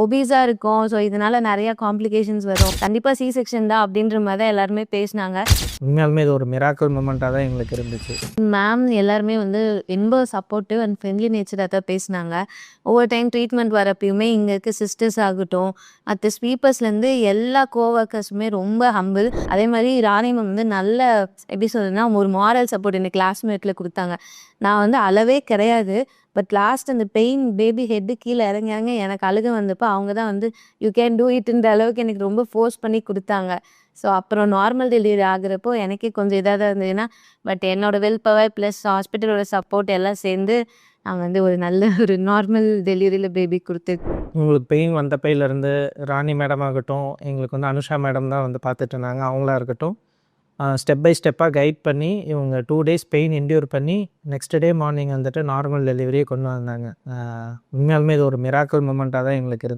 ஒபீஸா இருக்கோம். ஸோ இதனால நெறைய காம்ப்ளிகேஷன்ஸ் வரும். கண்டிப்பா சி செக்ஷன் தான் அப்படின்ற மாரி தான் எல்லாருமே பேசினாங்க. உண்மையாலுமே இது ஒரு மிராக்கிள் மொமெண்ட்டாக தான் எங்களுக்கு இருந்துச்சு. மேம் எல்லாருமே வந்து ரொம்ப சப்போர்ட்டிவ் அண்ட் ஃப்ரெண்ட்லி நேச்சரா தான் பேசினாங்க. ஒவ்வொரு டைம் ட்ரீட்மெண்ட் வரப்பயுமே இங்க இருக்க சிஸ்டர்ஸ் ஆகட்டும், மத்த ஸ்வீப்பர்ஸ்லேருந்து எல்லா கோவொர்க்கர்ஸுமே ரொம்ப ஹம்பிள். அதே மாரி ராணி மேம் வந்து நல்ல எப்படி சொல்றதுன்னா, ஒரு மாரல் சப்போர்ட் எனக்கு கிளாஸ்மேட்ல குடுத்தாங்க. நான் வந்து அழவே கிடையாது. பட் லாஸ்ட் அந்த பெயின் பேபி ஹெட் கீழ இறங்க இறங்க எனக்கு அழுக வந்தப்ப அவங்க தான் வந்து யூ கேன் டூ இட்ன்ற அளவுக்கு எனக்கு ரொம்ப ஃபோர்ஸ் பண்ணி குடுத்தாங்க. ஸோ அப்புறம் நார்மல் டெலிவரி ஆகுறப்போ எனக்கே கொஞ்சம் இதா தான் இருந்ததுன்னா, பட் என்னோட வில் பவர் ப்ளஸ் ஹாஸ்பிட்டலோட சப்போர்ட் எல்லாம் சேர்ந்து நான் வந்து ஒரு நல்ல ஒரு நார்மல் டெலிவரியில பேபி குடுத்து உங்களுக்கு பெயின் வந்தப்பையிலேருந்து ராணி மேடம் ஆகட்டும், எங்களுக்கு வந்து அனுஷா மேடம் தான் வந்து பார்த்துட்டு இருந்தாங்க. அவங்களா இருக்கட்டும், ஸ்டெப் பை ஸ்டெப்பாக கைட் பண்ணி இவங்க 2 டேஸ் பெயின் என்டியூர் பண்ணி நெக்ஸ்ட் டே மார்னிங் வந்துட்டு நார்மல் டெலிவரியே கொண்டு வந்தாங்க. உண்மையாலுமே இது ஒரு மிராக்கிள் மொமெண்ட்டாக தான் எங்களுக்கு இருந்துச்சு.